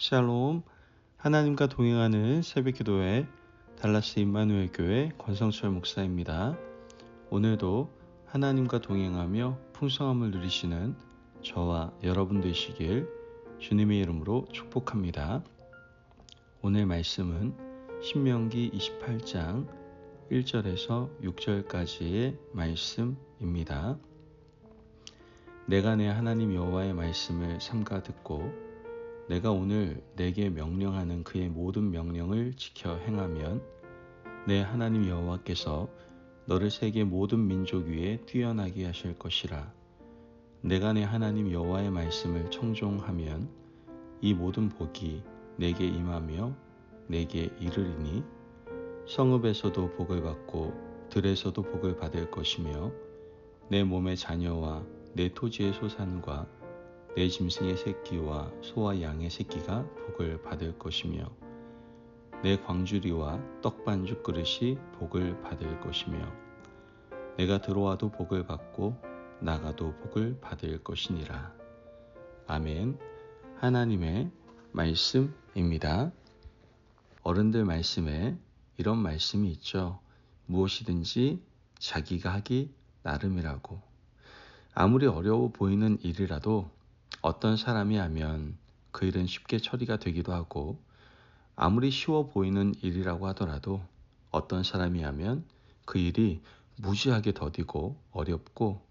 샬롬, 하나님과 동행하는 새벽기도회 달라스 임마누엘 교회 권성철 목사입니다. 오늘도 하나님과 동행하며 풍성함을 누리시는 저와 여러분 되시길 주님의 이름으로 축복합니다. 오늘 말씀은 신명기 28장 1절에서 6절까지의 말씀입니다. 내가 내 하나님 여호와의 말씀을 삼가 듣고 내가 오늘 내게 명령하는 그의 모든 명령을 지켜 행하면 내 하나님 여호와께서 너를 세계 모든 민족 위에 뛰어나게 하실 것이라. 내가 내 하나님 여호와의 말씀을 청종하면 이 모든 복이 내게 임하며 내게 이르리니 성읍에서도 복을 받고 들에서도 복을 받을 것이며 내 몸의 자녀와 내 토지의 소산과 내 짐승의 새끼와 소와 양의 새끼가 복을 받을 것이며 내 광주리와 떡반죽 그릇이 복을 받을 것이며 내가 들어와도 복을 받고 나가도 복을 받을 것이니라. 아멘. 하나님의 말씀입니다. 어른들 말씀에 이런 말씀이 있죠. 무엇이든지 자기가 하기 나름이라고. 아무리 어려워 보이는 일이라도 어떤 사람이 하면 그 일은 쉽게 처리가 되기도 하고, 아무리 쉬워 보이는 일이라고 하더라도 어떤 사람이 하면 그 일이 무지하게 더디고 어렵고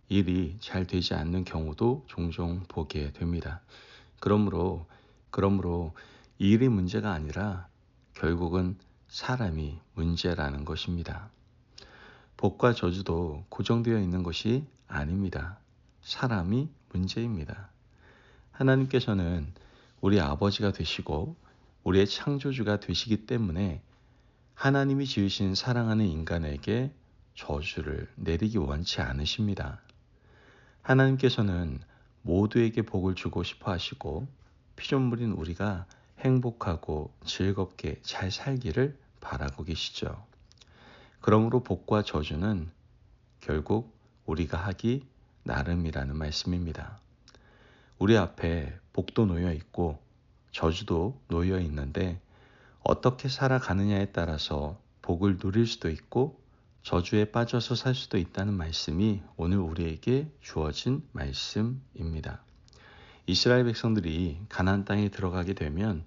일이 잘 되지 않는 경우도 종종 보게 됩니다. 그러므로 일이 문제가 아니라 결국은 사람이 문제라는 것입니다. 복과 저주도 고정되어 있는 것이 아닙니다. 사람이 문제입니다. 하나님께서는 우리 아버지가 되시고 우리의 창조주가 되시기 때문에 하나님이 지으신 사랑하는 인간에게 저주를 내리기 원치 않으십니다. 하나님께서는 모두에게 복을 주고 싶어 하시고 피조물인 우리가 행복하고 즐겁게 잘 살기를 바라고 계시죠. 그러므로 복과 저주는 결국 우리가 하기 나름이라는 말씀입니다. 우리 앞에 복도 놓여 있고 저주도 놓여 있는데 어떻게 살아가느냐에 따라서 복을 누릴 수도 있고 저주에 빠져서 살 수도 있다는 말씀이 오늘 우리에게 주어진 말씀입니다. 이스라엘 백성들이 가나안 땅에 들어가게 되면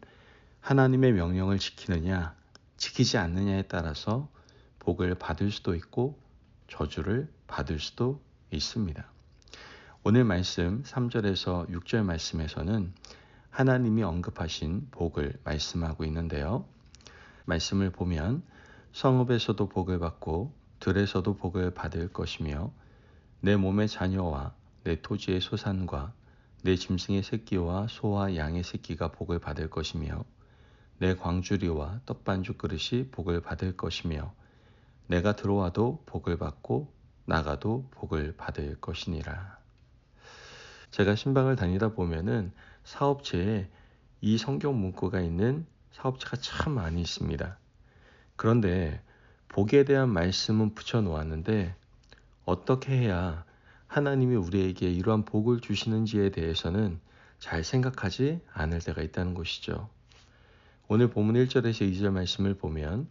하나님의 명령을 지키느냐 지키지 않느냐에 따라서 복을 받을 수도 있고 저주를 받을 수도 있습니다. 오늘 말씀 3절에서 6절 말씀에서는 하나님이 언급하신 복을 말씀하고 있는데요. 말씀을 보면 성읍에서도 복을 받고 들에서도 복을 받을 것이며 내 몸의 자녀와 내 토지의 소산과 내 짐승의 새끼와 소와 양의 새끼가 복을 받을 것이며 내 광주리와 떡반죽 그릇이 복을 받을 것이며 내가 들어와도 복을 받고 나가도 복을 받을 것이니라. 제가 신방을 다니다 보면은 사업체에 이 성경 문구가 있는 사업체가 참 많이 있습니다. 그런데 복에 대한 말씀은 붙여놓았는데 어떻게 해야 하나님이 우리에게 이러한 복을 주시는지에 대해서는 잘 생각하지 않을 때가 있다는 것이죠. 오늘 본문 1절에서 2절 말씀을 보면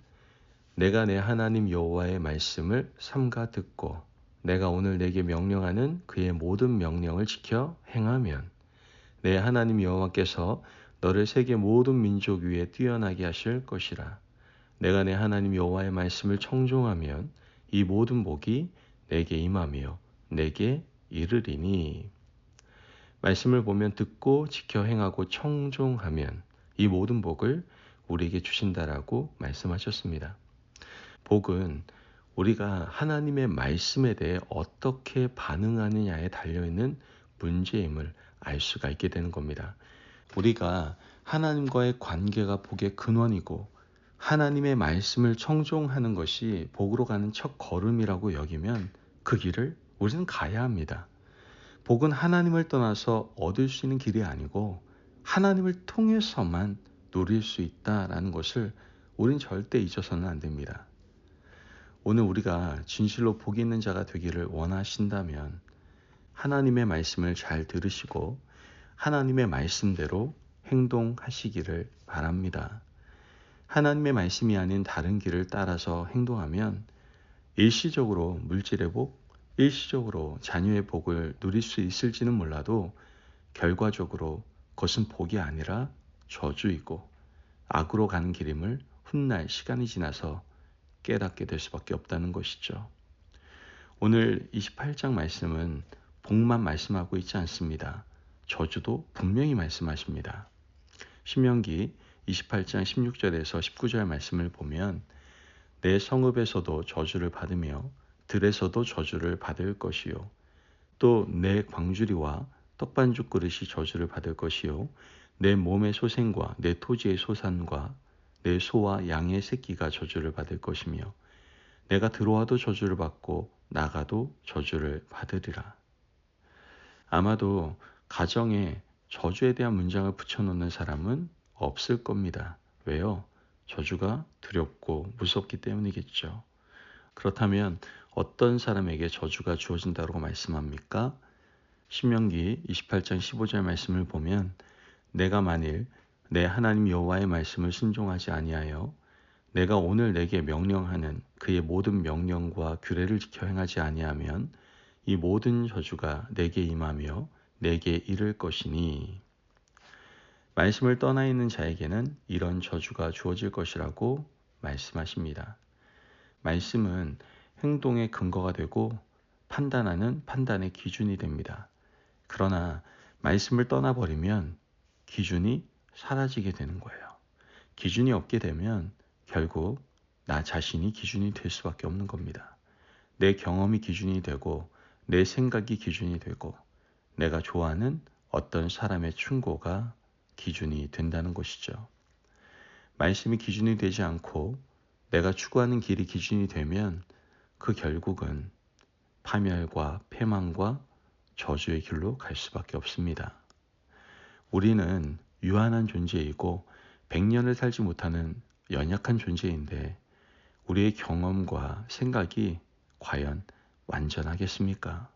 내가 내 하나님 여호와의 말씀을 삼가 듣고 내가 오늘 내게 명령하는 그의 모든 명령을 지켜 행하면 내 하나님 여호와께서 너를 세계 모든 민족 위에 뛰어나게 하실 것이라. 내가 내 하나님 여호와의 말씀을 청종하면 이 모든 복이 내게 임하며 내게 이르리니. 말씀을 보면 듣고 지켜 행하고 청종하면 이 모든 복을 우리에게 주신다라고 말씀하셨습니다. 복은 우리가 하나님의 말씀에 대해 어떻게 반응하느냐에 달려있는 문제임을 알 수가 있게 되는 겁니다. 우리가 하나님과의 관계가 복의 근원이고 하나님의 말씀을 청종하는 것이 복으로 가는 첫 걸음이라고 여기면 그 길을 우리는 가야 합니다. 복은 하나님을 떠나서 얻을 수 있는 길이 아니고 하나님을 통해서만 누릴 수 있다라는 것을 우린 절대 잊어서는 안 됩니다. 오늘 우리가 진실로 복이 있는 자가 되기를 원하신다면 하나님의 말씀을 잘 들으시고 하나님의 말씀대로 행동하시기를 바랍니다. 하나님의 말씀이 아닌 다른 길을 따라서 행동하면 일시적으로 물질의 복, 일시적으로 자녀의 복을 누릴 수 있을지는 몰라도 결과적으로 그것은 복이 아니라 저주이고 악으로 가는 길임을 훗날 시간이 지나서 깨닫게 될 수밖에 없다는 것이죠. 오늘 28장 말씀은 복만 말씀하고 있지 않습니다. 저주도 분명히 말씀하십니다. 신명기 28장 16절에서 19절 말씀을 보면 내 성읍에서도 저주를 받으며 들에서도 저주를 받을 것이요 또 내 광주리와 떡반죽 그릇이 저주를 받을 것이요 내 몸의 소생과 내 토지의 소산과 내 소와 양의 새끼가 저주를 받을 것이며 내가 들어와도 저주를 받고 나가도 저주를 받으리라. 아마도 가정에 저주에 대한 문장을 붙여놓는 사람은 없을 겁니다. 왜요? 저주가 두렵고 무섭기 때문이겠죠. 그렇다면 어떤 사람에게 저주가 주어진다고 말씀합니까? 신명기 28장 15절 말씀을 보면 내가 만일 내 하나님 여호와의 말씀을 순종하지 아니하여 내가 오늘 내게 명령하는 그의 모든 명령과 규례를 지켜 행하지 아니하면 이 모든 저주가 내게 임하며 내게 이를 것이니 말씀을 떠나 있는 자에게는 이런 저주가 주어질 것이라고 말씀하십니다. 말씀은 행동의 근거가 되고 판단하는 판단의 기준이 됩니다. 그러나 말씀을 떠나버리면 기준이 사라지게 되는 거예요. 기준이 없게 되면 결국 나 자신이 기준이 될 수밖에 없는 겁니다. 내 경험이 기준이 되고 내 생각이 기준이 되고 내가 좋아하는 어떤 사람의 충고가 기준이 된다는 것이죠. 말씀이 기준이 되지 않고 내가 추구하는 길이 기준이 되면 그 결국은 파멸과 패망과 저주의 길로 갈 수밖에 없습니다. 우리는 유한한 존재이고 100년을 살지 못하는 연약한 존재인데 우리의 경험과 생각이 과연 완전하겠습니까?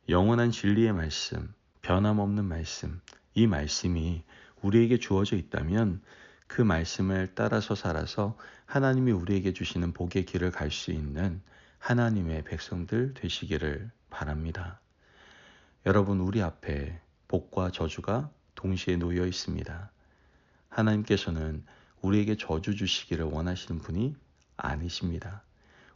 영원한 진리의 말씀, 변함없는 말씀, 이 말씀이 우리에게 주어져 있다면 그 말씀을 따라서 살아서 하나님이 우리에게 주시는 복의 길을 갈 수 있는 하나님의 백성들 되시기를 바랍니다. 여러분, 우리 앞에 복과 저주가 동시에 놓여 있습니다. 하나님께서는 우리에게 저주 주시기를 원하시는 분이 아니십니다.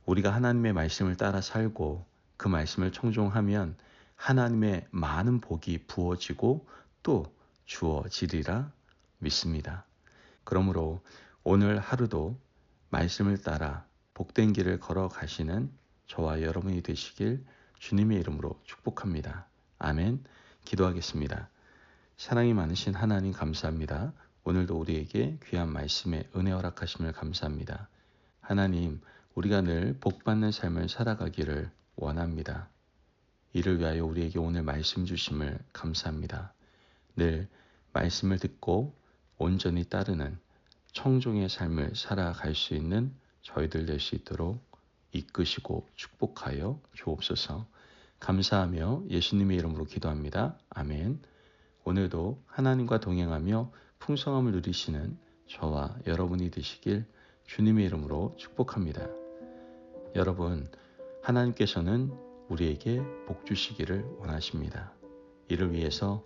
우리가 하나님의 말씀을 따라 살고 그 말씀을 청종하면 하나님의 많은 복이 부어지고 또 주어지리라 믿습니다. 그러므로 오늘 하루도 말씀을 따라 복된 길을 걸어가시는 저와 여러분이 되시길 주님의 이름으로 축복합니다. 아멘. 기도하겠습니다. 사랑이 많으신 하나님 감사합니다. 오늘도 우리에게 귀한 말씀에 은혜 허락하심을 감사합니다. 하나님, 우리가 늘 복받는 삶을 살아가기를 원합니다. 이를 위하여 우리에게 오늘 말씀 주심을 감사합니다. 늘 말씀을 듣고 온전히 따르는 청종의 삶을 살아갈 수 있는 저희들 될 수 있도록 이끄시고 축복하여 주옵소서. 감사하며 예수님의 이름으로 기도합니다. 아멘. 오늘도 하나님과 동행하며 풍성함을 누리시는 저와 여러분이 되시길 주님의 이름으로 축복합니다. 여러분, 하나님께서는 우리에게 복 주시기를 원하십니다. 이를 위해서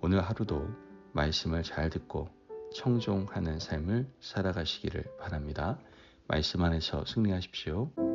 오늘 하루도 말씀을 잘 듣고 청종하는 삶을 살아가시기를 바랍니다. 말씀 안에서 승리하십시오.